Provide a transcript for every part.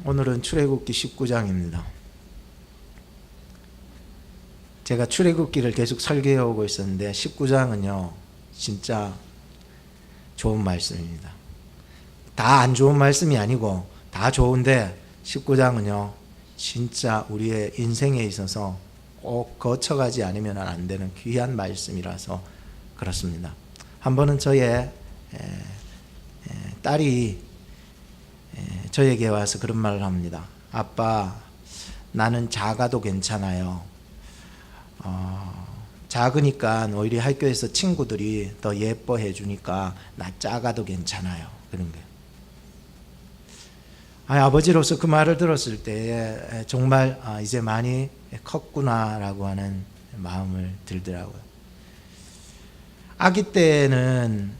오늘은 출애굽기 19장입니다. 제가 출애굽기를 계속 설계해 오고 있었는데 19장은요 진짜 좋은 말씀입니다. 다 안 좋은 말씀이 아니고 다 좋은데 19장은요 진짜 우리의 인생에 있어서 꼭 거쳐가지 않으면 안 되는 귀한 말씀이라서 그렇습니다. 한 번은 저의 딸이 저에게 와서 그런 말을 합니다. 아빠, 나는 작아도 괜찮아요. 작으니까 오히려 학교에서 친구들이 더 예뻐해 주니까 나 작아도 괜찮아요. 그런 거예요. 아버지로서 그 말을 들었을 때 정말 이제 많이 컸구나라고 하는 마음을 들더라고요. 아기 때는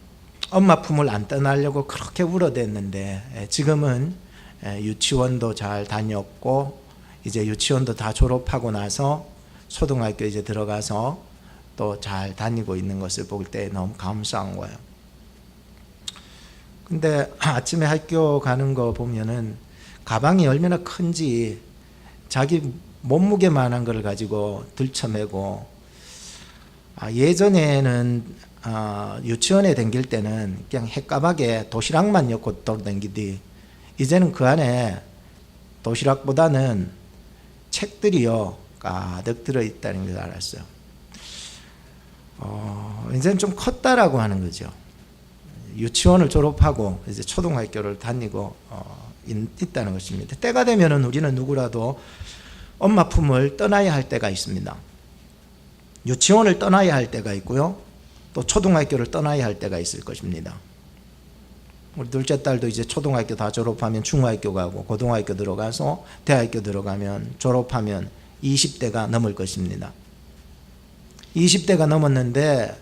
엄마 품을 안 떠나려고 그렇게 울어댔는데 지금은 유치원도 잘 다녔고 이제 유치원도 다 졸업하고 나서 초등학교 이제 들어가서 또 잘 다니고 있는 것을 볼 때 너무 감사한 거예요. 근데 아침에 학교 가는 거 보면은 가방이 얼마나 큰지 자기 몸무게만한 걸 가지고 들쳐매고 예전에는 유치원에 다닐 때는 그냥 햇가방에 도시락만 넣고 다니디 이제는 그 안에 도시락보다는 책들이요 가득 들어있다는 걸 알았어요. 이제는 좀 컸다라고 하는 거죠. 유치원을 졸업하고 이제 초등학교를 다니고 있다는 것입니다. 때가 되면은 우리는 누구라도 엄마 품을 떠나야 할 때가 있습니다. 유치원을 떠나야 할 때가 있고요. 또 초등학교를 떠나야 할 때가 있을 것입니다. 우리 둘째 딸도 이제 초등학교 다 졸업하면 중학교 가고 고등학교 들어가서 대학교 들어가면 졸업하면 20대가 넘을 것입니다. 20대가 넘었는데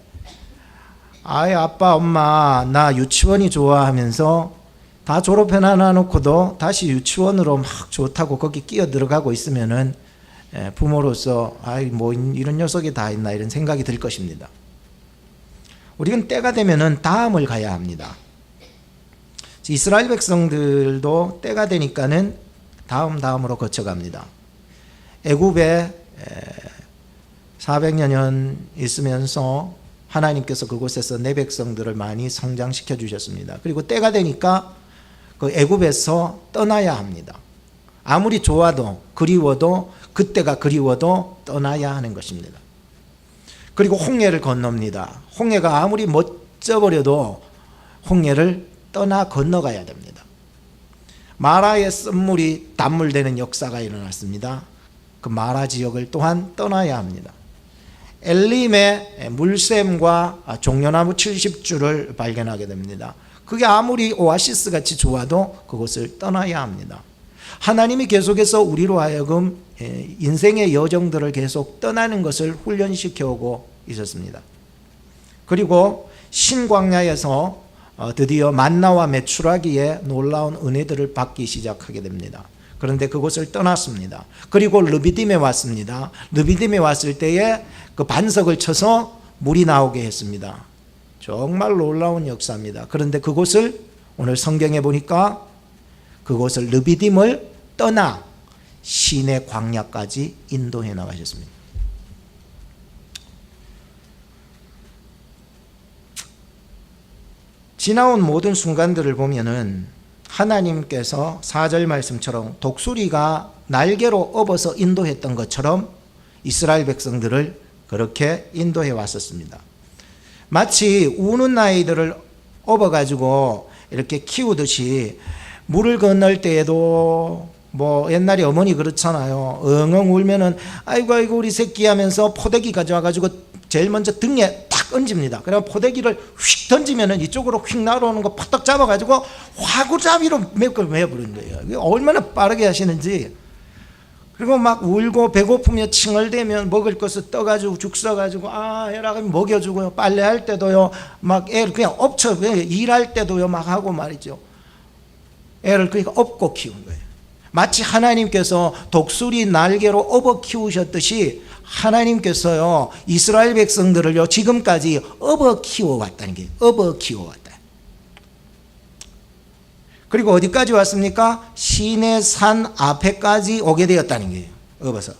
아빠 엄마 나 유치원이 좋아 하면서 다 졸업해 놔놓고도 다시 유치원으로 막 좋다고 거기 끼어 들어가고 있으면은 부모로서 뭐 이런 녀석이 다 있나 이런 생각이 들 것입니다. 우리는 때가 되면은 다음을 가야 합니다. 이스라엘 백성들도 때가 되니까는 다음으로 거쳐갑니다. 애굽에 400여 년 있으면서 하나님께서 그곳에서 내 백성들을 많이 성장시켜 주셨습니다. 그리고 때가 되니까 그 애굽에서 떠나야 합니다. 아무리 좋아도 그리워도 그때가 그리워도 떠나야 하는 것입니다. 그리고 홍해를 건넙니다. 홍해가 아무리 멋져버려도 홍해를 떠나 건너가야 됩니다. 마라의 쓴물이 단물되는 역사가 일어났습니다. 그 마라 지역을 또한 떠나야 합니다. 엘림의 물샘과 종려나무 70주를 발견하게 됩니다. 그게 아무리 오아시스 같이 좋아도 그것을 떠나야 합니다. 하나님이 계속해서 우리로 하여금 인생의 여정들을 계속 떠나는 것을 훈련시켜 오고 있었습니다. 그리고 신광야에서 드디어 만나와 메추라기의 놀라운 은혜들을 받기 시작하게 됩니다. 그런데 그곳을 떠났습니다. 그리고 르비딤에 왔습니다. 르비딤에 왔을 때에 그 반석을 쳐서 물이 나오게 했습니다. 정말 놀라운 역사입니다. 그런데 그곳을 오늘 성경에 보니까 그곳을 르비딤을 떠나 시내 광야까지 인도해 나가셨습니다. 지나온 모든 순간들을 보면은 하나님께서 4절 말씀처럼 독수리가 날개로 업어서 인도했던 것처럼 이스라엘 백성들을 그렇게 인도해 왔었습니다. 마치 우는 아이들을 업어가지고 이렇게 키우듯이 물을 건널 때에도 뭐 옛날에 어머니 그렇잖아요. 엉엉 울면은 아이고 우리 새끼 하면서 포대기 가져와가지고 제일 먼저 등에 탁 얹습니다. 그러면 포대기를 휙 던지면은 이쪽으로 휙 날아오는 거 파딱 잡아가지고 화구잡이로 메어버리는 거예요. 이게 얼마나 빠르게 하시는지. 그리고 막 울고 배고프며 칭얼대면 먹을 것을 떠가지고 죽 써가지고 해라 먹여주고요. 빨래할 때도요 막 애를 그냥 업쳐 일할 때도요 막 하고 말이죠. 애를 그러니까 업고 키운 거예요. 마치 하나님께서 독수리 날개로 업어 키우셨듯이 하나님께서요 이스라엘 백성들을요 지금까지 업어 키워왔다는 게 업어 키워왔다. 그리고 어디까지 왔습니까? 시내산 앞에까지 오게 되었다는 거예요. 업어서.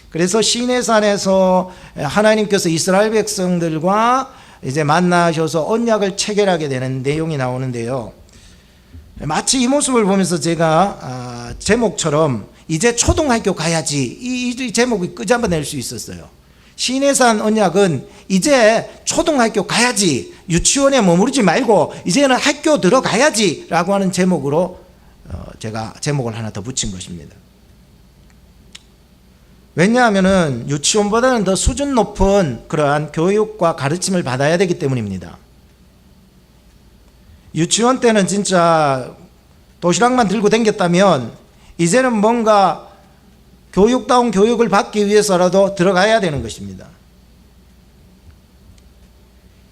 그래서 시내산에서 하나님께서 이스라엘 백성들과 이제 만나셔서 언약을 체결하게 되는 내용이 나오는데요. 마치 이 모습을 보면서 제가 제목처럼 이제 초등학교 가야지 이 제목이 끄집어낼 수 있었어요. 시내산 언약은 이제 초등학교 가야지, 유치원에 머무르지 말고 이제는 학교 들어가야지 라고 하는 제목으로 제가 제목을 하나 더 붙인 것입니다. 왜냐하면 유치원보다는 더 수준 높은 그러한 교육과 가르침을 받아야 되기 때문입니다. 유치원 때는 진짜 도시락만 들고 다녔다면 이제는 뭔가 교육다운 교육을 받기 위해서라도 들어가야 되는 것입니다.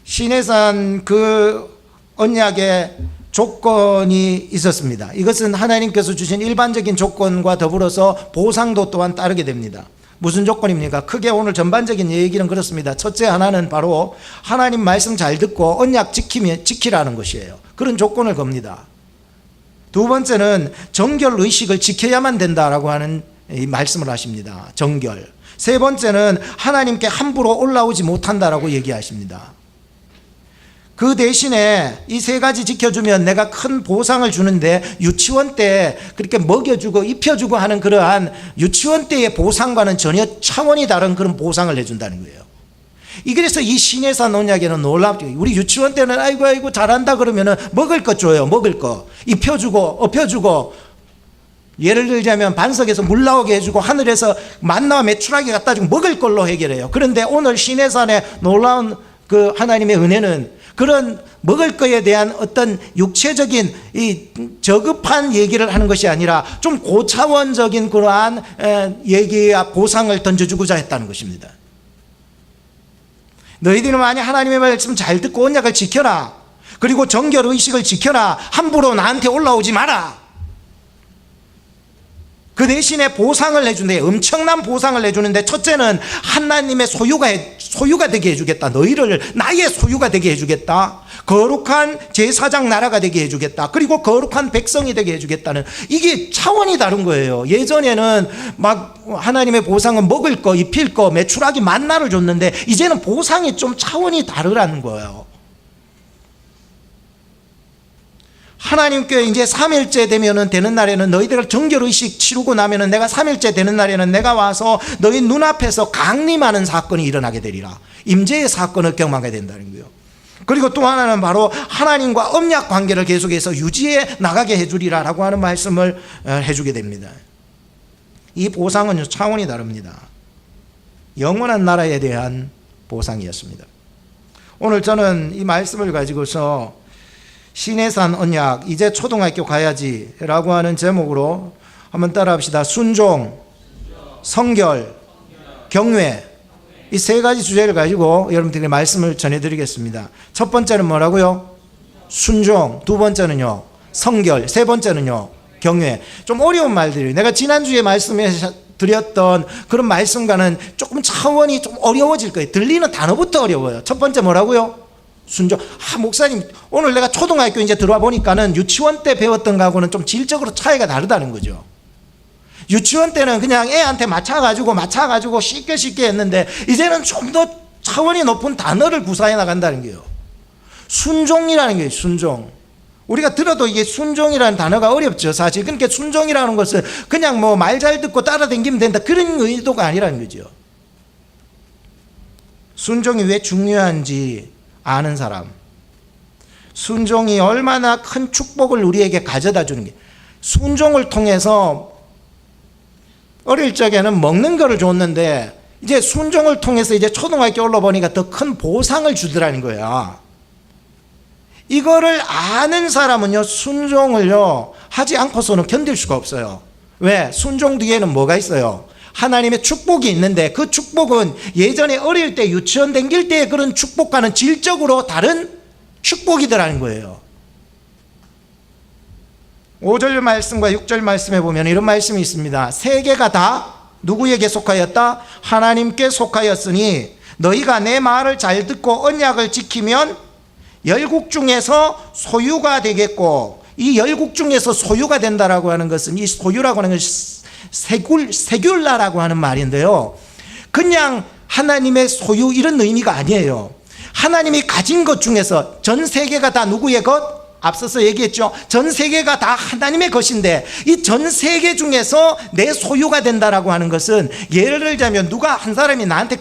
시내산 그 언약의 조건이 있었습니다. 이것은 하나님께서 주신 일반적인 조건과 더불어서 보상도 또한 따르게 됩니다. 무슨 조건입니까? 크게 오늘 전반적인 얘기는 그렇습니다. 첫째 하나는 바로 하나님 말씀 잘 듣고 언약 지키라는 것이에요. 그런 조건을 겁니다. 두 번째는 정결 의식을 지켜야만 된다라고 하는 이 말씀을 하십니다. 정결. 세 번째는 하나님께 함부로 올라오지 못한다라고 얘기하십니다. 그 대신에 이 세 가지 지켜주면 내가 큰 보상을 주는데 유치원 때 그렇게 먹여주고 입혀주고 하는 그러한 유치원 때의 보상과는 전혀 차원이 다른 그런 보상을 해준다는 거예요. 그래서 이 시내산 언약에는 놀랍죠. 우리 유치원 때는 아이고 잘한다 그러면은 먹을 것 줘요. 먹을 거. 입혀주고 업혀주고, 예를 들자면 반석에서 물 나오게 해주고 하늘에서 만나와 메추라기 갖다 주고 먹을 걸로 해결해요. 그런데 오늘 시내산의 놀라운 그 하나님의 은혜는 그런 먹을 거에 대한 어떤 육체적인 이 저급한 얘기를 하는 것이 아니라 좀 고차원적인 그러한 얘기와 보상을 던져주고자 했다는 것입니다. 너희들은 만약 하나님의 말씀 잘 듣고 언약을 지켜라. 그리고 정결 의식을 지켜라. 함부로 나한테 올라오지 마라. 그 대신에 보상을 해주는데, 엄청난 보상을 해주는데, 첫째는 하나님의 소유가 되게 해주겠다. 너희를 나의 소유가 되게 해주겠다. 거룩한 제사장 나라가 되게 해주겠다. 그리고 거룩한 백성이 되게 해주겠다는, 이게 차원이 다른 거예요. 예전에는 막 하나님의 보상은 먹을 거, 입힐 거, 메추라기 만나를 줬는데 이제는 보상이 좀 차원이 다르라는 거예요. 하나님께 이제 3일째 되는 날에는 너희들 정결의식 치르고 나면은 내가 3일째 되는 날에는 내가 와서 너희 눈앞에서 강림하는 사건이 일어나게 되리라. 임재의 사건을 경험하게 된다는 거예요. 그리고 또 하나는 바로 하나님과 언약 관계를 계속해서 유지해 나가게 해주리라 라고 하는 말씀을 해주게 됩니다. 이 보상은 차원이 다릅니다. 영원한 나라에 대한 보상이었습니다. 오늘 저는 이 말씀을 가지고서 시내산 언약, 이제 초등학교 가야지 라고 하는 제목으로 한번 따라 합시다. 순종, 성결, 경외, 이 세 가지 주제를 가지고 여러분들에게 말씀을 전해드리겠습니다. 첫 번째는 뭐라고요? 순종. 두 번째는요, 성결. 세 번째는요, 경외. 좀 어려운 말들이에요. 내가 지난주에 말씀해 드렸던 그런 말씀과는 조금 차원이 좀 어려워질 거예요. 들리는 단어부터 어려워요. 첫 번째 뭐라고요? 순종. 목사님, 오늘 내가 초등학교 이제 들어와 보니까는 유치원 때 배웠던 거하고는 좀 질적으로 차이가 다르다는 거죠. 유치원 때는 그냥 애한테 맞춰가지고 쉽게 했는데 이제는 좀 더 차원이 높은 단어를 구사해 나간다는 거예요. 순종이라는 게 순종. 우리가 들어도 이게 순종이라는 단어가 어렵죠, 사실. 그러니까 순종이라는 것은 그냥 뭐 말 잘 듣고 따라다니면 된다, 그런 의도가 아니라는 거죠. 순종이 왜 중요한지 아는 사람, 순종이 얼마나 큰 축복을 우리에게 가져다 주는 게, 순종을 통해서 어릴 적에는 먹는 거를 줬는데 이제 순종을 통해서 이제 초등학교 올라보니까 더 큰 보상을 주더라는 거야. 이거를 아는 사람은요, 순종을요 하지 않고서는 견딜 수가 없어요. 왜? 순종 뒤에는 뭐가 있어요? 하나님의 축복이 있는데, 그 축복은 예전에 어릴 때 유치원 다닐 때의 그런 축복과는 질적으로 다른 축복이더라는 거예요. 5절 말씀과 6절 말씀에 보면 이런 말씀이 있습니다. 세계가 다 누구에게 속하였다? 하나님께 속하였으니 너희가 내 말을 잘 듣고 언약을 지키면 열국 중에서 소유가 되겠고 이 열국 중에서 소유가 된다라고 하는 것은, 이 소유라고 하는 것은 세귤라라고 하는 말인데요, 그냥 하나님의 소유 이런 의미가 아니에요. 하나님이 가진 것 중에서, 전 세계가 다 누구의 것? 앞서서 얘기했죠. 전 세계가 다 하나님의 것인데, 이 전 세계 중에서 내 소유가 된다라고 하는 것은, 예를 들자면 누가 한 사람이 나한테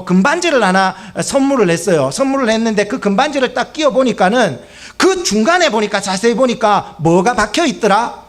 금반지를 하나 선물을 했어요. 선물을 했는데 그 금반지를 딱 끼워 보니까는 그 중간에 보니까, 자세히 보니까 뭐가 박혀 있더라?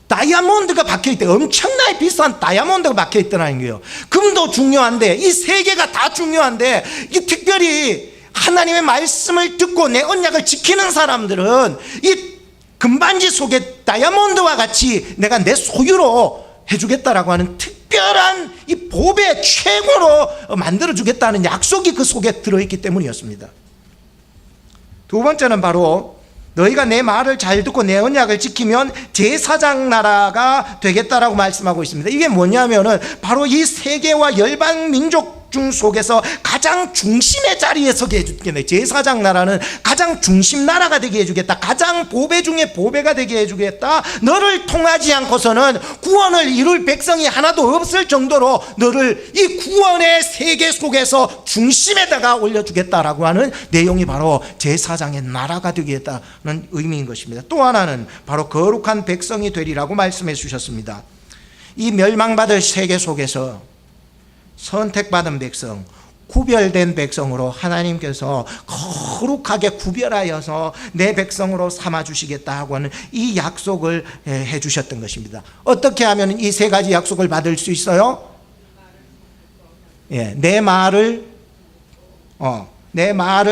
다이아몬드가 박혀있대. 엄청나게 비싼 다이아몬드가 박혀있더라는 거예요. 금도 중요한데, 이 세 개가 다 중요한데, 이 특별히 하나님의 말씀을 듣고 내 언약을 지키는 사람들은 이 금반지 속에 다이아몬드와 같이 내가 내 소유로 해주겠다라고 하는 특별한 이 보배 최고로 만들어주겠다는 약속이 그 속에 들어있기 때문이었습니다. 두 번째는 바로, 너희가 내 말을 잘 듣고 내 언약을 지키면 제사장 나라가 되겠다라고 말씀하고 있습니다. 이게 뭐냐면은 바로 이 세계와 열방 민족 중 속에서 가장 중심의 자리에 서게 해주겠네. 제사장 나라는 가장 중심 나라가 되게 해주겠다. 가장 보배 중에 보배가 되게 해주겠다. 너를 통하지 않고서는 구원을 이룰 백성이 하나도 없을 정도로 너를 이 구원의 세계 속에서 중심에다가 올려주겠다라고 하는 내용이 바로 제사장의 나라가 되겠다는 의미인 것입니다. 또 하나는 바로 거룩한 백성이 되리라고 말씀해 주셨습니다. 이 멸망받을 세계 속에서 선택받은 백성, 구별된 백성으로 하나님께서 거룩하게 구별하여서 내 백성으로 삼아주시겠다 하고 하는 이 약속을 해주셨던 것입니다. 어떻게 하면 이 세 가지 약속을 받을 수 있어요? 내 말을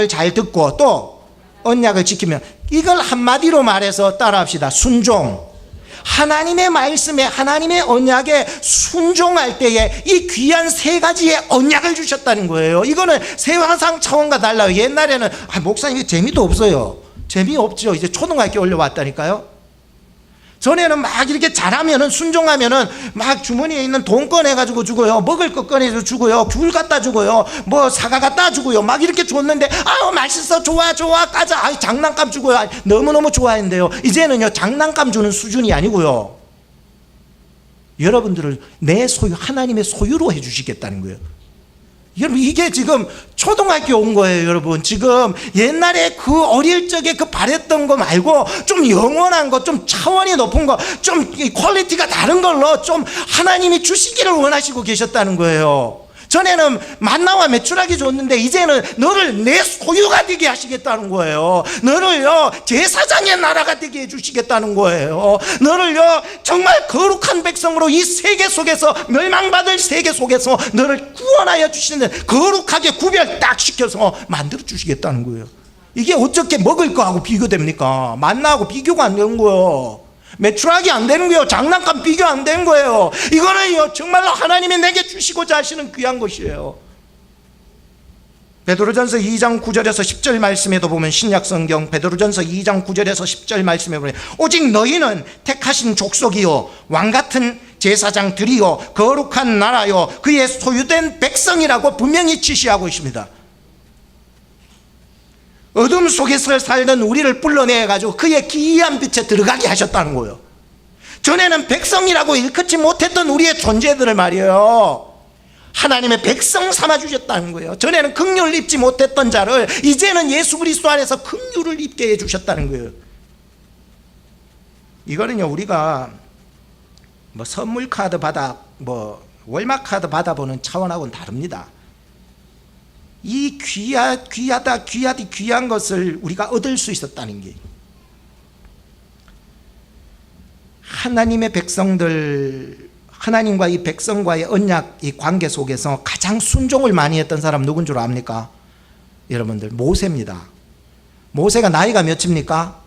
잘 듣고 또 언약을 지키면, 이걸 한마디로 말해서 따라합시다. 순종. 하나님의 말씀에, 하나님의 언약에 순종할 때에 이 귀한 세 가지의 언약을 주셨다는 거예요. 이거는 세화상 차원과 달라요. 옛날에는 목사님 이게 재미도 없어요. 재미없죠. 이제 초등학교 올려왔다니까요. 전에는 막 이렇게 잘하면은, 순종하면은 막 주머니에 있는 돈 꺼내가지고 주고요, 먹을 거 꺼내서 주고요, 귤 갖다 주고요, 뭐 사과 갖다 주고요, 막 이렇게 줬는데, 맛있어, 좋아, 까자, 장난감 주고요, 너무너무 좋아했는데요, 이제는요 장난감 주는 수준이 아니고요, 여러분들을 내 소유, 하나님의 소유로 해주시겠다는 거예요. 여러분, 이게 지금 초등학교 온 거예요. 여러분, 지금 옛날에 그 어릴 적에 그 바랬던 거 말고 좀 영원한 거, 좀 차원이 높은 거, 좀 퀄리티가 다른 걸로 좀 하나님이 주시기를 원하시고 계셨다는 거예요. 전에는 만나와 메추라기 줬는데 이제는 너를 내 소유가 되게 하시겠다는 거예요. 너를요 제사장의 나라가 되게 해주시겠다는 거예요. 너를요 정말 거룩한 백성으로 이 세계 속에서, 멸망받을 세계 속에서 너를 구원하여 주시는, 거룩하게 구별 딱 시켜서 만들어 주시겠다는 거예요. 이게 어떻게 먹을 거하고 비교됩니까? 만나하고 비교가 안 되는 거예요. 매출하기 안 되는 거예요. 장난감 비교 안 되는 거예요. 이거는요 정말로 하나님이 내게 주시고자 하시는 귀한 것이에요. 베드로전서 2장 9절에서 10절 말씀에도 보면, 신약성경 베드로전서 2장 9절에서 10절 말씀에 보면, 오직 너희는 택하신 족속이요 왕같은 제사장들이요 거룩한 나라요 그의 소유된 백성이라고 분명히 지시하고 있습니다. 어둠 속에서 살던 우리를 불러내가지고 그의 기이한 빛에 들어가게 하셨다는 거예요. 전에는 백성이라고 일컫지 못했던 우리의 존재들을 말이에요, 하나님의 백성 삼아주셨다는 거예요. 전에는 긍휼을 입지 못했던 자를 이제는 예수 그리스도 안에서 긍휼을 입게 해주셨다는 거예요. 이거는요 우리가 뭐 선물 카드 받아, 뭐 월마 카드 받아보는 차원하고는 다릅니다. 이 귀한 것을 우리가 얻을 수 있었다는 게, 하나님의 백성들, 하나님과 이 백성과의 언약, 이 관계 속에서 가장 순종을 많이 했던 사람 누군 줄 압니까? 여러분들, 모세입니다. 모세가 나이가 몇입니까?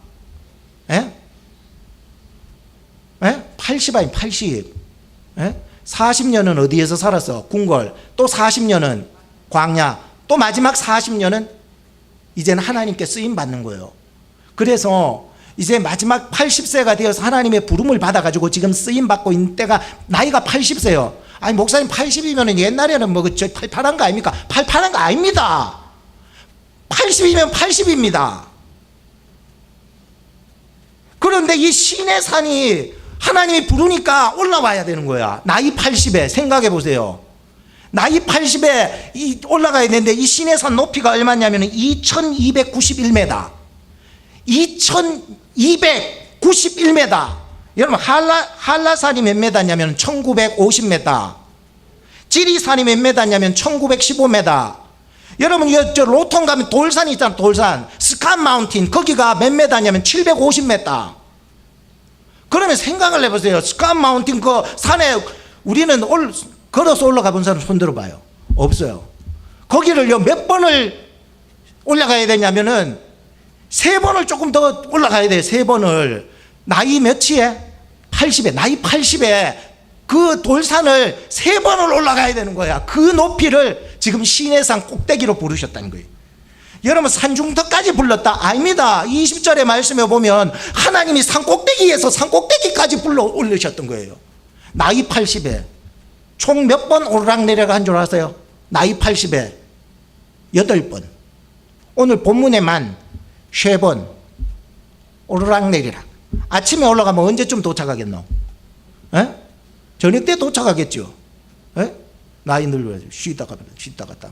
80 아니 80. 40년은 어디에서 살았어? 궁궐. 또 40년은 광야. 또 마지막 40년은 이제는 하나님께 쓰임 받는 거예요. 그래서 이제 마지막 80세가 되어서 하나님의 부름을 받아가지고 지금 쓰임 받고 있는 때가 나이가 80세요. 아니 목사님 80이면 옛날에는 뭐 저 팔팔한 거 아닙니까? 팔팔한 거 아닙니다. 80이면 80입니다. 그런데 이 시내산이 하나님이 부르니까 올라와야 되는 거야. 나이 80에 생각해 보세요. 나이 80에 올라가야 되는데 이 시내산 높이가 얼마냐면 2291m. 2291m. 여러분 한라산이 몇 메다냐면 1950m. 지리산이 몇 메다냐면 1915m. 여러분 저 로톤 가면 돌산 있잖아. 돌산 스칸 마운틴 거기가 몇 메다냐면 750m. 그러면 생각을 해보세요. 스칸 마운틴 그 산에 우리는 걸어서 올라가 본 사람 손 들어봐요. 없어요. 거기를요 몇 번을 올라가야 되냐면은 3번을 조금 더 올라가야 돼요. 3번을. 나이 몇이에? 80에. 나이 80에 그 돌산을 3번을 올라가야 되는 거야. 그 높이를 지금 시내산 꼭대기로 부르셨다는 거예요. 여러분 산중턱까지 불렀다? 아닙니다. 20절의 말씀에 보면 하나님이 산 꼭대기에서 산 꼭대기까지 불러 올리셨던 거예요. 나이 80에 총 몇 번 오르락내리락 한 줄 아세요? 나이 80에 8번. 오늘 본문에만 3번 오르락내리락. 아침에 올라가면 언제쯤 도착하겠노? 에? 저녁 때 도착하겠죠. 에? 나이 늙어야지. 쉬다 갔다.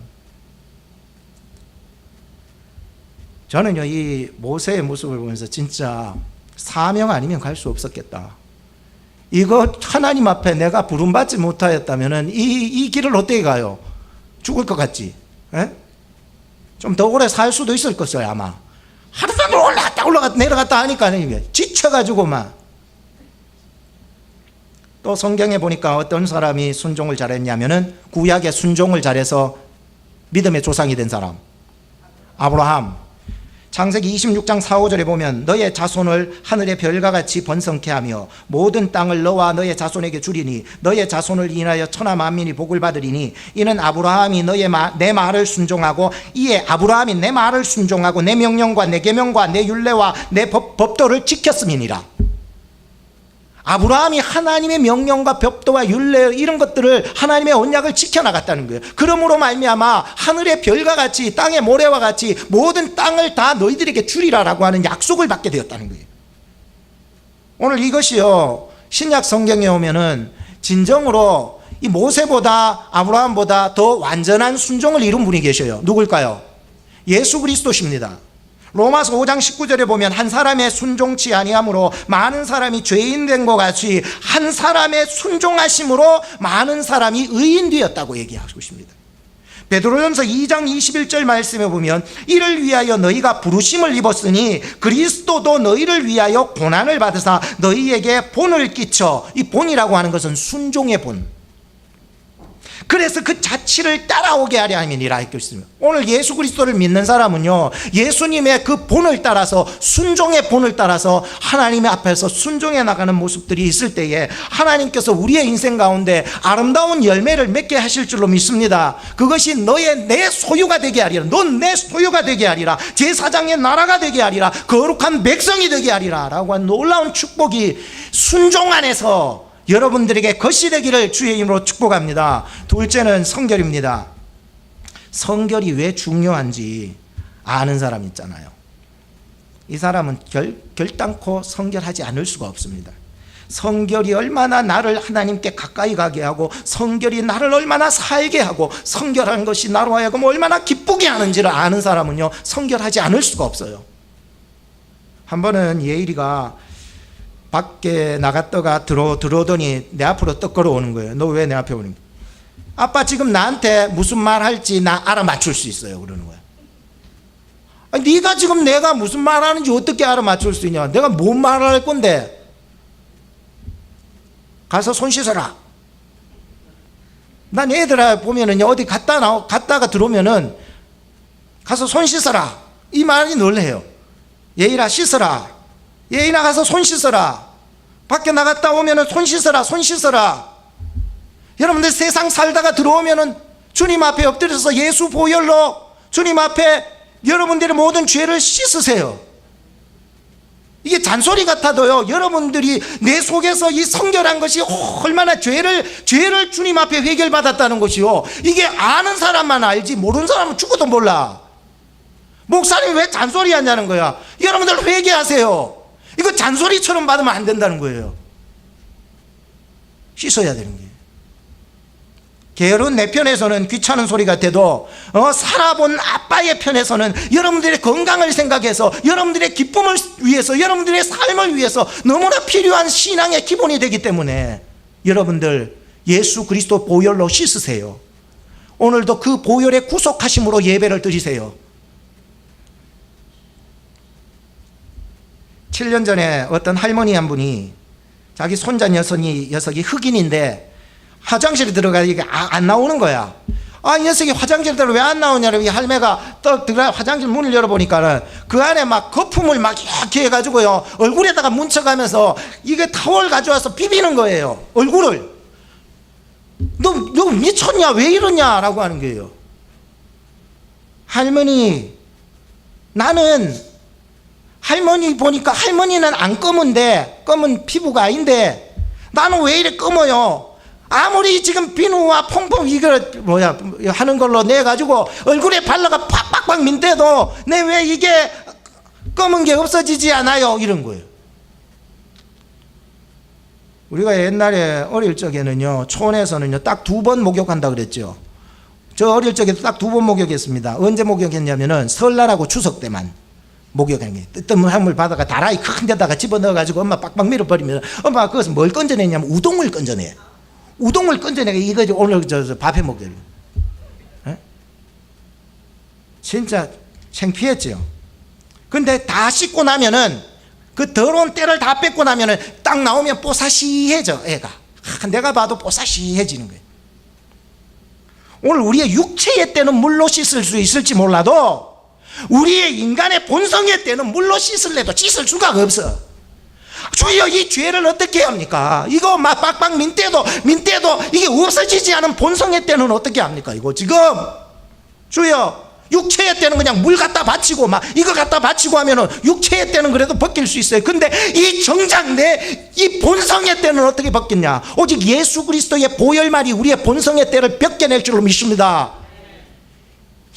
저는요 이 모세의 모습을 보면서 진짜 사명 아니면 갈 수 없었겠다. 이거 하나님 앞에 내가 부름받지 못하였다면 이 길을 어떻게 가요? 죽을 것 같지? 좀 더 오래 살 수도 있을 것이에요 아마. 하루 종일 올라갔다 내려갔다 하니까 지쳐가지고만. 또 성경에 보니까 어떤 사람이 순종을 잘했냐면은 구약에 순종을 잘해서 믿음의 조상이 된 사람 아브라함. 창세기 26장 4, 5절에 보면 너의 자손을 하늘의 별과 같이 번성케 하며 모든 땅을 너와 너의 자손에게 주리니 너의 자손을 인하여 천하 만민이 복을 받으리니 이는 아브라함이 내 말을 순종하고 이에 아브라함이 내 말을 순종하고 내 명령과 내 계명과 내 율례와 내 법도를 지켰음이니라. 아브라함이 하나님의 명령과 법도와 율례 이런 것들을 하나님의 언약을 지켜나갔다는 거예요. 그러므로 말미암아 하늘의 별과 같이 땅의 모래와 같이 모든 땅을 다 너희들에게 주리라라고 하는 약속을 받게 되었다는 거예요. 오늘 이것이요 신약 성경에 오면은 진정으로 이 모세보다 아브라함보다 더 완전한 순종을 이룬 분이 계셔요. 누굴까요? 예수 그리스도십니다. 로마서 5장 19절에 보면 한 사람의 순종치 아니함으로 많은 사람이 죄인 된 것 같이 한 사람의 순종하심으로 많은 사람이 의인 되었다고 얘기하고 있습니다. 베드로전서 2장 21절 말씀에 보면 이를 위하여 너희가 부르심을 입었으니 그리스도도 너희를 위하여 고난을 받으사 너희에게 본을 끼쳐. 이 본이라고 하는 것은 순종의 본. 그래서 그 자취를 따라오게 하려 함이니라 했습니다. 오늘 예수 그리스도를 믿는 사람은요 예수님의 그 본을 따라서 순종의 본을 따라서 하나님의 앞에서 순종해 나가는 모습들이 있을 때에 하나님께서 우리의 인생 가운데 아름다운 열매를 맺게 하실 줄로 믿습니다. 그것이 내 소유가 되게 하리라. 넌 내 소유가 되게 하리라. 제사장의 나라가 되게 하리라. 거룩한 백성이 되게 하리라 라고 하는 놀라운 축복이 순종 안에서 여러분들에게 거시되기를 주의 이름으로 축복합니다. 둘째는 성결입니다. 성결이 왜 중요한지 아는 사람 있잖아요. 이 사람은 결단코 성결하지 않을 수가 없습니다. 성결이 얼마나 나를 하나님께 가까이 가게 하고 성결이 나를 얼마나 살게 하고 성결한 것이 나로 하여금 얼마나 기쁘게 하는지를 아는 사람은요 성결하지 않을 수가 없어요. 한 번은 예일이가 밖에 나갔다가 들어오더니 내 앞으로 떡 걸어오는 거예요. 너 왜 내 앞에 오는 거야? 아빠 지금 나한테 무슨 말 할지 나 알아맞출 수 있어요. 그러는 거야. 아니, 네가 지금 내가 무슨 말 하는지 어떻게 알아맞출 수 있냐? 내가 뭔 말을 할 건데? 가서 손 씻어라. 난 애들 보면은 어디 갔다가 들어오면은 가서 손 씻어라. 이 말이 늘 해요. 예일아 씻어라. 예인아 가서 손 씻어라. 밖에 나갔다 오면은 손 씻어라. 손 씻어라. 여러분들 세상 살다가 들어오면은 주님 앞에 엎드려서 예수 보혈로 주님 앞에 여러분들의 모든 죄를 씻으세요. 이게 잔소리 같아도요 여러분들이 내 속에서 이 성결한 것이 얼마나 죄를 주님 앞에 해결받았다는 것이요 이게 아는 사람만 알지 모르는 사람은 죽어도 몰라. 목사님 왜 잔소리 하냐는 거야. 여러분들 회개하세요. 이거 잔소리처럼 받으면 안 된다는 거예요. 씻어야 되는 거예요. 게으른 내 편에서는 귀찮은 소리 같아도 살아본 아빠의 편에서는 여러분들의 건강을 생각해서 여러분들의 기쁨을 위해서 여러분들의 삶을 위해서 너무나 필요한 신앙의 기본이 되기 때문에 여러분들 예수 그리스도 보혈로 씻으세요. 오늘도 그 보혈의 구속하심으로 예배를 드리세요. 7년 전에 어떤 할머니 한 분이 자기 손자 녀석이 흑인인데 화장실에 들어가야 이게 안 나오는 거야. 이 녀석이 화장실 들어 왜 안 나오냐고 이 할매가 또 들어가 화장실 문을 열어보니까는 그 안에 막 거품을 막 이렇게 해가지고요 얼굴에다가 뭉쳐가면서 이게 타월 가져와서 비비는 거예요. 얼굴을. 너 미쳤냐? 왜 이러냐? 라고 하는 거예요. 할머니, 나는 할머니 보니까 할머니는 안 검은데 검은 피부가 아닌데 나는 왜 이래 검어요? 아무리 지금 비누와 퐁퐁 이걸 하는 걸로 내 가지고 얼굴에 발라가 팍팍팍 민대도 내 왜 이게 검은 게 없어지지 않아요? 이런 거예요. 우리가 옛날에 어릴 적에는요 촌에서는요 딱 2번 목욕한다 그랬죠. 저 어릴 적에도 딱 2번 목욕했습니다. 언제 목욕했냐면은 설날하고 추석 때만 목욕하는 게 뜨뜻한 바다가 다라이 큰 데다가 집어넣어가지고 엄마 빡빡 밀어버리면 엄마가 거기서 뭘 건져내냐면 우동을 건져내. 우동을 건져내가 이거 오늘 저 밥해 먹거든요. 진짜 창피했죠. 근데 다 씻고 나면은 그 더러운 때를 다 뺏고 나면은 딱 나오면 뽀사시해져 애가. 내가 봐도 뽀사시해지는 거예요. 오늘 우리의 육체의 때는 물로 씻을 수 있을지 몰라도 우리의 인간의 본성의 때는 물로 씻을래도 씻을 수가 없어. 주여 이 죄를 어떻게 합니까? 이거 막 빡빡 민때도 이게 없어지지 않은 본성의 때는 어떻게 합니까? 이거 지금 주여 육체의 때는 그냥 물 갖다 바치고 막 이거 갖다 바치고 하면은 육체의 때는 그래도 벗길 수 있어요. 근데 이 정작 내 이 본성의 때는 어떻게 벗겠냐? 오직 예수 그리스도의 보혈만이 우리의 본성의 때를 벗겨낼 줄로 믿습니다.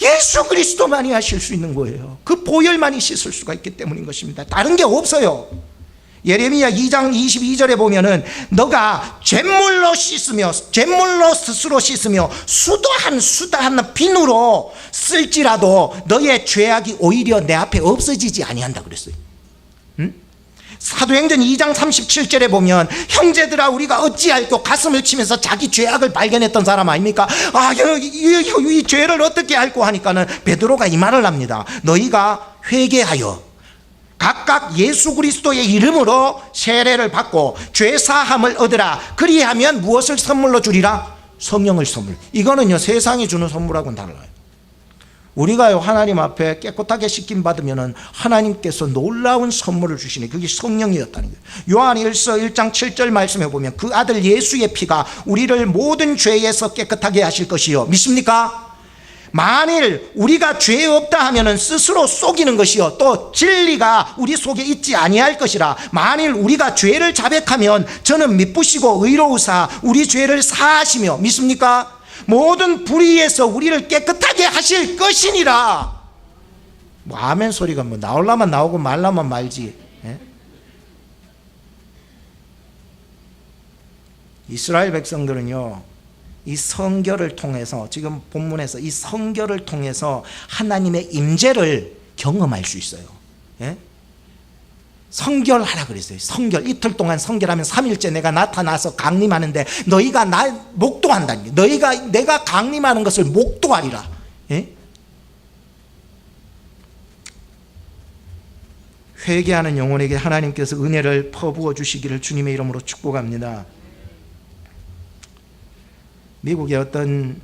예수 그리스도만이 하실 수 있는 거예요. 그 보혈만이 씻을 수가 있기 때문인 것입니다. 다른 게 없어요. 예레미야 2장 22절에 보면은 너가 잿물로 씻으며 잿물로 스스로 씻으며 수다한 비누로 쓸지라도 너의 죄악이 오히려 내 앞에 없어지지 아니한다 그랬어요. 사도행전 2장 37절에 보면 형제들아 우리가 어찌할꼬 가슴을 치면서 자기 죄악을 발견했던 사람 아닙니까? 이 죄를 어떻게 할꼬 하니까는 베드로가 이 말을 합니다. 너희가 회개하여 각각 예수 그리스도의 이름으로 세례를 받고 죄사함을 얻으라. 그리하면 무엇을 선물로 주리라? 성령을 선물. 이거는요 세상이 주는 선물하고는 달라요. 우리가요 하나님 앞에 깨끗하게 씻김 받으면은 하나님께서 놀라운 선물을 주시네. 그게 성령이었다는 거예요. 요한일서 1장 7절 말씀해 보면 그 아들 예수의 피가 우리를 모든 죄에서 깨끗하게 하실 것이요. 믿습니까? 만일 우리가 죄 없다 하면은 스스로 속이는 것이요 또 진리가 우리 속에 있지 아니할 것이라. 만일 우리가 죄를 자백하면 저는 미쁘시고 의로우사 우리 죄를 사하시며 믿습니까? 모든 불의에서 우리를 깨끗하게 하실 것이니라. 뭐 아멘 소리가 뭐 나올라면 나오고 말라면 말지. 이스라엘 백성들은요 이 성결을 통해서 지금 본문에서 이 성결을 통해서 하나님의 임재를 경험할 수 있어요. 성결하라 그랬어요. 성결. 이틀 동안 성결하면 3일째 내가 나타나서 강림하는데 너희가 날 목도한다는 거예요. 내가 강림하는 것을 목도하리라. 회개하는 영혼에게 하나님께서 은혜를 퍼부어 주시기를 주님의 이름으로 축복합니다. 미국의 어떤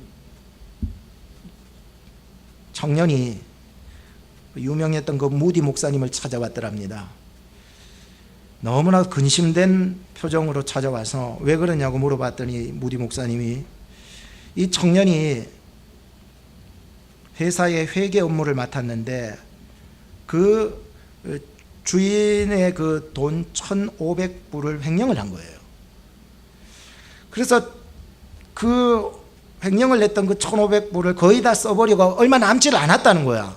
청년이 유명했던 그 무디 목사님을 찾아왔더랍니다. 너무나 근심된 표정으로 찾아와서 왜 그러냐고 물어봤더니 무디 목사님이 이 청년이 회사의 회계 업무를 맡았는데 그 주인의 그 돈 1,500불을 횡령을 한 거예요. 그래서 그 횡령을 냈던 그 1,500불을 거의 다 써버리고 얼마 남지를 않았다는 거야.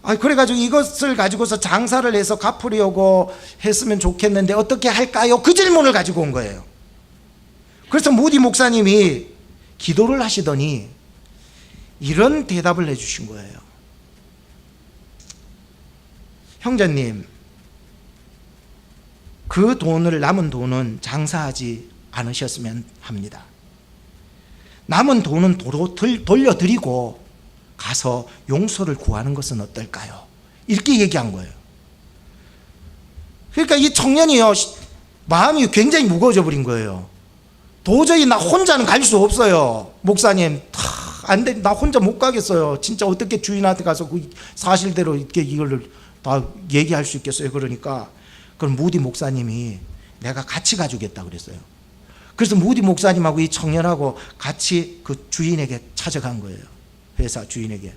그래가지고 이것을 가지고서 장사를 해서 갚으려고 했으면 좋겠는데 어떻게 할까요? 그 질문을 가지고 온 거예요. 그래서 무디 목사님이 기도를 하시더니 이런 대답을 해주신 거예요. 형제님, 그 남은 돈은 장사하지 않으셨으면 합니다. 남은 돈은 도로 돌려드리고 가서 용서를 구하는 것은 어떨까요? 이렇게 얘기한 거예요. 그러니까 이 청년이요, 마음이 굉장히 무거워져 버린 거예요. 도저히 나 혼자는 갈 수 없어요. 목사님, 안 돼, 나 혼자 못 가겠어요. 진짜 어떻게 주인한테 가서 그 사실대로 이렇게 이걸 다 얘기할 수 있겠어요. 그러니까 그럼 무디 목사님이 내가 같이 가주겠다 그랬어요. 그래서 무디 목사님하고 이 청년하고 같이 그 주인에게 찾아간 거예요. 회사 주인에게.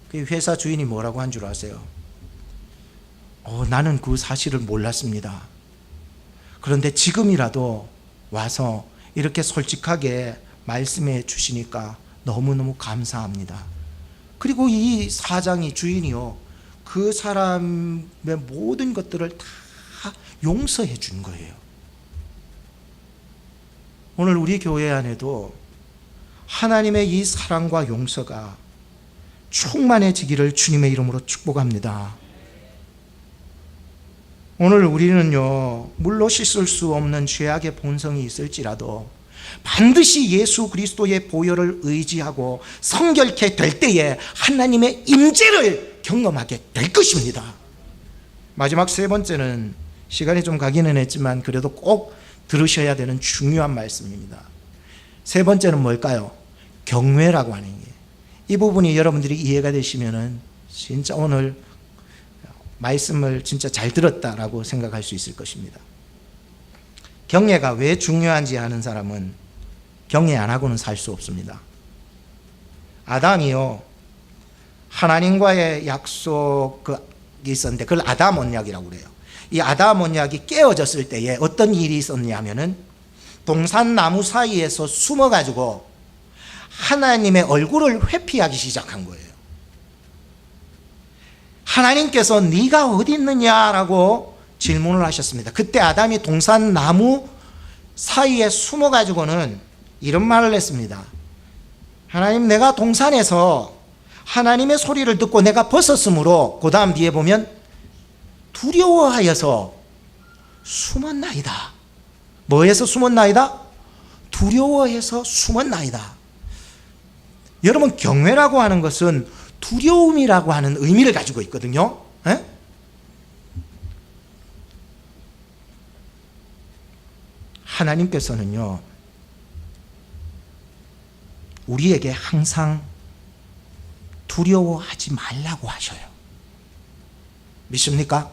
그 회사 주인이 뭐라고 한 줄 아세요? 나는 그 사실을 몰랐습니다. 그런데 지금이라도 와서 이렇게 솔직하게 말씀해 주시니까 너무너무 감사합니다. 그리고 이 사장이, 주인이요, 그 사람의 모든 것들을 다 용서해 준 거예요. 오늘 우리 교회 안에도 하나님의 이 사랑과 용서가 충만해지기를 주님의 이름으로 축복합니다. 오늘 우리는요, 물로 씻을 수 없는 죄악의 본성이 있을지라도 반드시 예수 그리스도의 보혈을 의지하고 성결케 될 때에 하나님의 임재를 경험하게 될 것입니다. 마지막 세 번째는 시간이 좀 가기는 했지만 그래도 꼭 들으셔야 되는 중요한 말씀입니다. 세 번째는 뭘까요? 경외라고 하는 게. 이 부분이 여러분들이 이해가 되시면은 진짜 오늘 말씀을 진짜 잘 들었다라고 생각할 수 있을 것입니다. 경외가 왜 중요한지 아는 사람은 경외 안 하고는 살 수 없습니다. 아담이요, 하나님과의 약속이 있었는데 그걸 아담 언약이라고 그래요. 이 아담 언약이 깨어졌을 때에 어떤 일이 있었냐면은 동산나무 사이에서 숨어가지고 하나님의 얼굴을 회피하기 시작한 거예요. 하나님께서 네가 어디 있느냐라고 질문을 하셨습니다. 그때 아담이 동산나무 사이에 숨어가지고는 이런 말을 했습니다. 하나님, 내가 동산에서 하나님의 소리를 듣고 내가 벗었으므로, 그 다음 뒤에 보면 두려워하여서 숨었나이다. 뭐에서 숨었나이다? 두려워해서 숨었나이다. 여러분, 경외라고 하는 것은 두려움이라고 하는 의미를 가지고 있거든요. 에? 하나님께서는요, 우리에게 항상 두려워하지 말라고 하셔요. 믿습니까?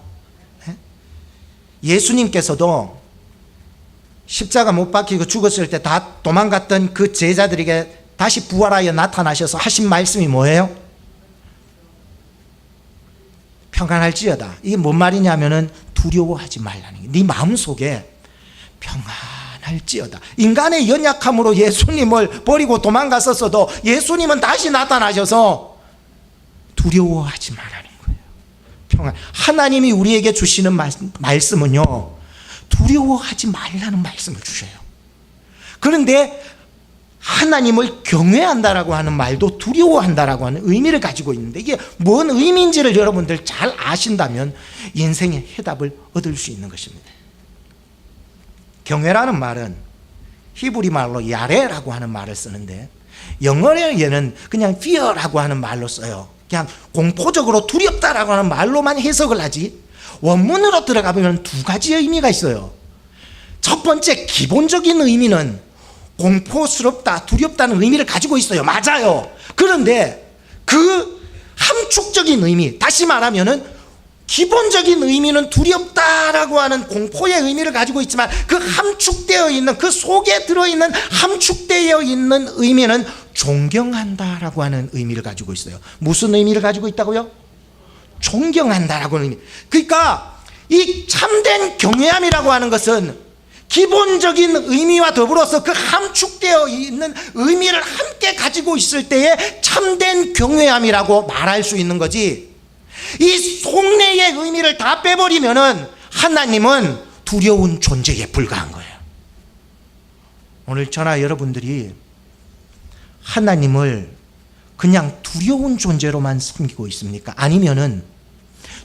예수님께서도 십자가 못 박히고 죽었을 때 다 도망갔던 그 제자들에게 다시 부활하여 나타나셔서 하신 말씀이 뭐예요? 평안할지어다. 이게 뭔 말이냐면은 두려워하지 말라는 게, 네 마음속에 평안할지어다. 인간의 연약함으로 예수님을 버리고 도망갔었어도 예수님은 다시 나타나셔서 두려워하지 말라는 거예요. 평안. 하나님이 우리에게 주시는 말씀은요, 두려워하지 말라는 말씀을 주셔요. 그런데 하나님을 경외한다라고 하는 말도 두려워한다라고 하는 의미를 가지고 있는데, 이게 뭔 의미인지를 여러분들 잘 아신다면 인생의 해답을 얻을 수 있는 것입니다. 경외라는 말은 히브리 말로 야레라고 하는 말을 쓰는데, 영어에는 그냥 fear라고 하는 말로 써요. 그냥 공포적으로 두렵다라고 하는 말로만 해석을 하지, 원문으로 들어가 보면 두 가지의 의미가 있어요. 첫 번째, 기본적인 의미는 공포스럽다, 두렵다는 의미를 가지고 있어요. 맞아요. 그런데 그 함축적인 의미, 다시 말하면은 기본적인 의미는 두렵다라고 하는 공포의 의미를 가지고 있지만, 그 함축되어 있는, 그 속에 들어있는 함축되어 있는 의미는 존경한다라고 하는 의미를 가지고 있어요. 무슨 의미를 가지고 있다고요? 존경한다라고 하는 의미. 그러니까 이 참된 경외함이라고 하는 것은 기본적인 의미와 더불어서 그 함축되어 있는 의미를 함께 가지고 있을 때에 참된 경외함이라고 말할 수 있는 거지, 이 속내의 의미를 다 빼버리면은 하나님은 두려운 존재에 불과한 거예요. 오늘 저나 여러분들이 하나님을 그냥 두려운 존재로만 섬기고 있습니까? 아니면은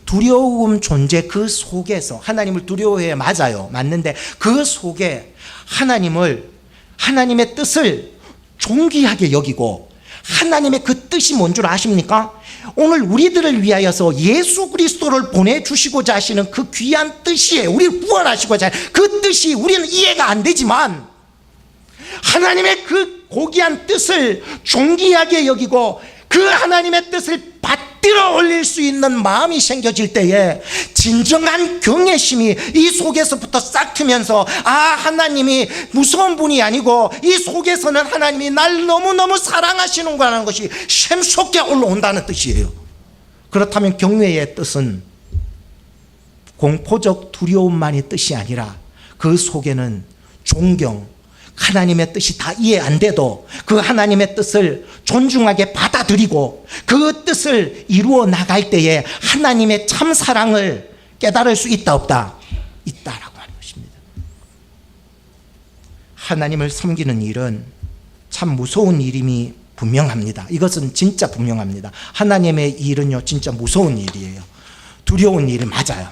두려움 존재 그 속에서 하나님을 두려워해, 맞아요, 맞는데 그 속에 하나님의 뜻을 존귀하게 여기고, 하나님의 그 뜻이 뭔 줄 아십니까? 오늘 우리들을 위하여서 예수 그리스도를 보내주시고자 하시는 그 귀한 뜻이에요. 우리를 구원하시고자 하는 그 뜻이 우리는 이해가 안 되지만, 하나님의 그 고귀한 뜻을 존귀하게 여기고 그 하나님의 뜻을 받들어 올릴 수 있는 마음이 생겨질 때에 진정한 경외심이 이 속에서부터 싹 트면서, 아, 하나님이 무서운 분이 아니고 이 속에서는 하나님이 날 너무너무 사랑하시는구나 하는 것이 샘솟게 올라온다는 뜻이에요. 그렇다면 경외의 뜻은 공포적 두려움만이 뜻이 아니라 그 속에는 존경, 하나님의 뜻이 다 이해 안 돼도 그 하나님의 뜻을 존중하게 받아들이고 그 뜻을 이루어 나갈 때에 하나님의 참 사랑을 깨달을 수 있다 없다? 있다라고 하는 것입니다. 하나님을 섬기는 일은 참 무서운 일임이 분명합니다. 이것은 진짜 분명합니다. 하나님의 일은요, 진짜 무서운 일이에요. 두려운 일이 맞아요.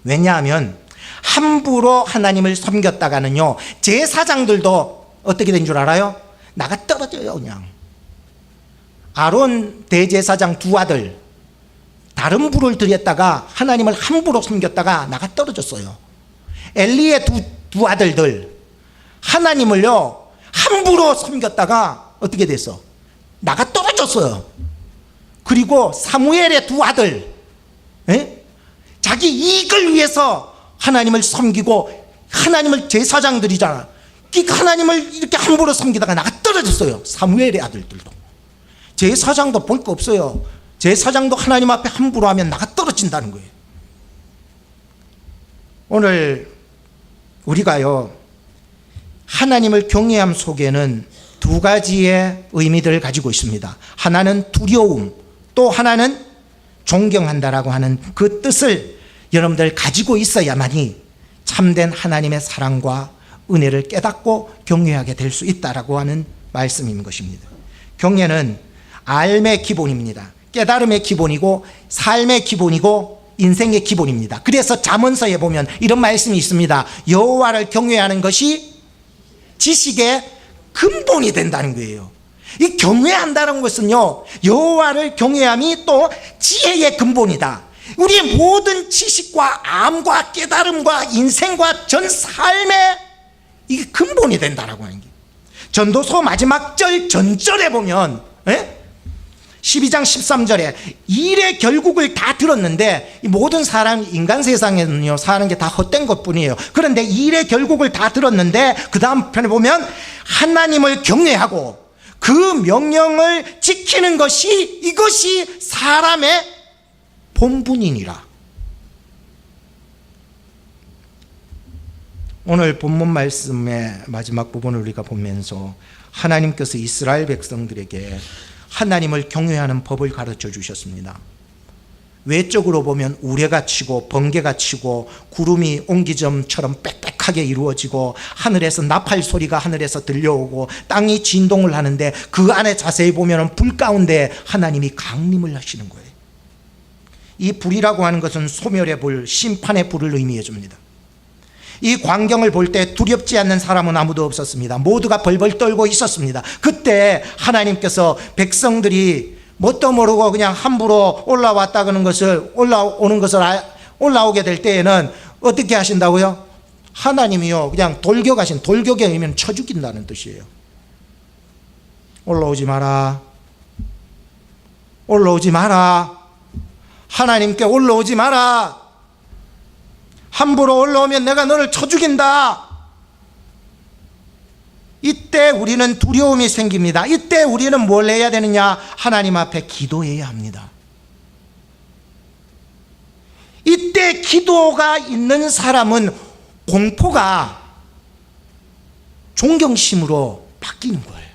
왜냐하면 함부로 하나님을 섬겼다가는요, 제사장들도 어떻게 된 줄 알아요? 나가 떨어져요. 그냥 아론 대제사장 두 아들, 다른 불을 들였다가 하나님을 함부로 섬겼다가 나가 떨어졌어요. 엘리의 두 아들들, 하나님을요 함부로 섬겼다가 어떻게 됐어? 나가 떨어졌어요. 그리고 사무엘의 두 아들, 자기 이익을 위해서 하나님을 섬기고, 하나님을 제사장들이잖아, 하나님을 이렇게 함부로 섬기다가 나가 떨어졌어요. 사무엘의 아들들도. 제사장도 볼 거 없어요. 제사장도 하나님 앞에 함부로 하면 나가 떨어진다는 거예요. 오늘 우리가요, 하나님을 경외함 속에는 두 가지의 의미들을 가지고 있습니다. 하나는 두려움, 또 하나는 존경한다라고 하는 그 뜻을 여러분들 가지고 있어야만이 참된 하나님의 사랑과 은혜를 깨닫고 경외하게 될 수 있다라고 하는 말씀인 것입니다. 경외는 알의 기본입니다. 깨달음의 기본이고 삶의 기본이고 인생의 기본입니다. 그래서 잠언서에 보면 이런 말씀이 있습니다. 여호와를 경외하는 것이 지식의 근본이 된다는 거예요. 이 경외한다는 것은요, 여호와를 경외함이 또 지혜의 근본이다. 우리의 모든 지식과 암과 깨달음과 인생과 전 삶의 이게 근본이 된다라고 하는 게, 전도서 마지막 절 전절에 보면 12장 13절에 일의 결국을 다 들었는데, 모든 사람, 인간 세상에는요 사는 게 다 헛된 것뿐이에요. 그런데 일의 결국을 다 들었는데 그 다음 편에 보면 하나님을 경외하고 그 명령을 지키는 것이, 이것이 사람의 본분이니라. 오늘 본문 말씀의 마지막 부분을 우리가 보면서 하나님께서 이스라엘 백성들에게 하나님을 경외하는 법을 가르쳐 주셨습니다. 외적으로 보면 우레가 치고 번개가 치고 구름이 옹기점처럼 빽빽하게 이루어지고 하늘에서 나팔 소리가 하늘에서 들려오고 땅이 진동을 하는데 그 안에 자세히 보면 불 가운데 하나님이 강림을 하시는 거예요. 이 불이라고 하는 것은 소멸의 불, 심판의 불을 의미해 줍니다. 이 광경을 볼 때 두렵지 않는 사람은 아무도 없었습니다. 모두가 벌벌 떨고 있었습니다. 그때 하나님께서 백성들이 뭣도 모르고 그냥 함부로 올라오게 될 때에는 어떻게 하신다고요? 하나님이요 그냥 돌격하신, 돌격의 의미는 쳐 죽인다는 뜻이에요. 올라오지 마라, 올라오지 마라, 하나님께 올라오지 마라, 함부로 올라오면 내가 너를 쳐 죽인다. 이때 우리는 두려움이 생깁니다. 이때 우리는 뭘 해야 되느냐? 하나님 앞에 기도해야 합니다. 이때 기도가 있는 사람은 공포가 존경심으로 바뀌는 거예요.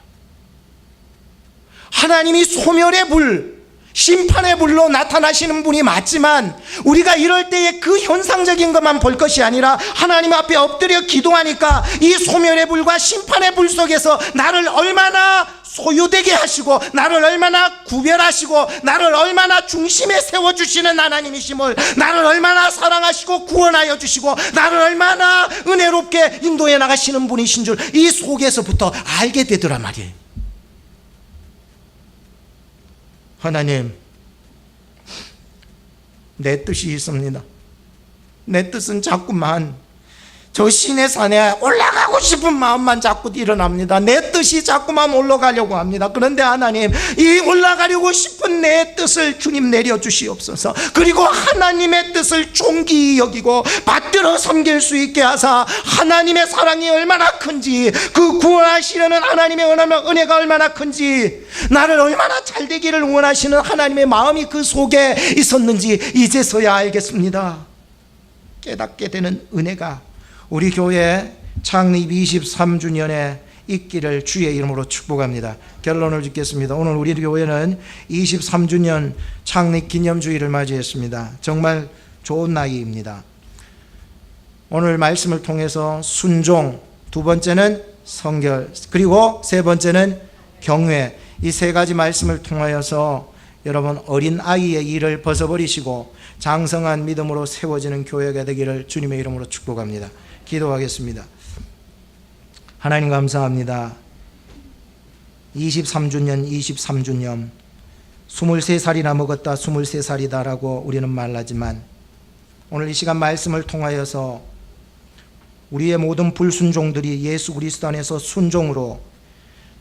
하나님이 소멸의 불, 심판의 불로 나타나시는 분이 맞지만 우리가 이럴 때에 그 현상적인 것만 볼 것이 아니라 하나님 앞에 엎드려 기도하니까 이 소멸의 불과 심판의 불 속에서 나를 얼마나 소유되게 하시고 나를 얼마나 구별하시고 나를 얼마나 중심에 세워주시는 하나님이심을, 나를 얼마나 사랑하시고 구원하여 주시고 나를 얼마나 은혜롭게 인도해 나가시는 분이신 줄 이 속에서부터 알게 되더란 말이에요. 하나님, 내 뜻이 있습니다. 내 뜻은 자꾸만 저 시내 산에 올라가고 싶은 마음만 자꾸 일어납니다. 내 뜻이 자꾸만 올라가려고 합니다. 그런데 하나님, 이 올라가려고 싶은 내 뜻을 주님 내려주시옵소서. 그리고 하나님의 뜻을 존귀히 여기고 받들어 섬길 수 있게 하사 하나님의 사랑이 얼마나 큰지, 그 구원하시려는 하나님의 은혜가 얼마나 큰지, 나를 얼마나 잘되기를 원하시는 하나님의 마음이 그 속에 있었는지 이제서야 알겠습니다. 깨닫게 되는 은혜가 우리 교회 창립 23주년에 있기를 주의 이름으로 축복합니다. 결론을 짓겠습니다. 오늘 우리 교회는 23주년 창립 기념주일을 맞이했습니다. 정말 좋은 나이입니다. 오늘 말씀을 통해서 순종, 두 번째는 성결, 그리고 세 번째는 경외, 이 세 가지 말씀을 통하여서 여러분 어린 아이의 일을 벗어버리시고 장성한 믿음으로 세워지는 교회가 되기를 주님의 이름으로 축복합니다. 기도하겠습니다. 하나님 감사합니다. 23주년 23살이나 먹었다 23살이다 라고 우리는 말하지만 오늘 이 시간 말씀을 통하여서 우리의 모든 불순종들이 예수 그리스도 안에서 순종으로,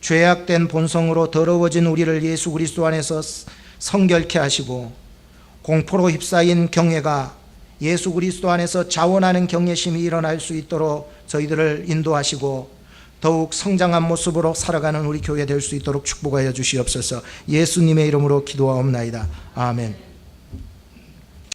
죄악된 본성으로 더러워진 우리를 예수 그리스도 안에서 성결케 하시고 공포로 휩싸인 경외가 예수 그리스도 안에서 자원하는 경외심이 일어날 수 있도록 저희들을 인도하시고 더욱 성장한 모습으로 살아가는 우리 교회 될 수 있도록 축복하여 주시옵소서. 예수님의 이름으로 기도하옵나이다. 아멘.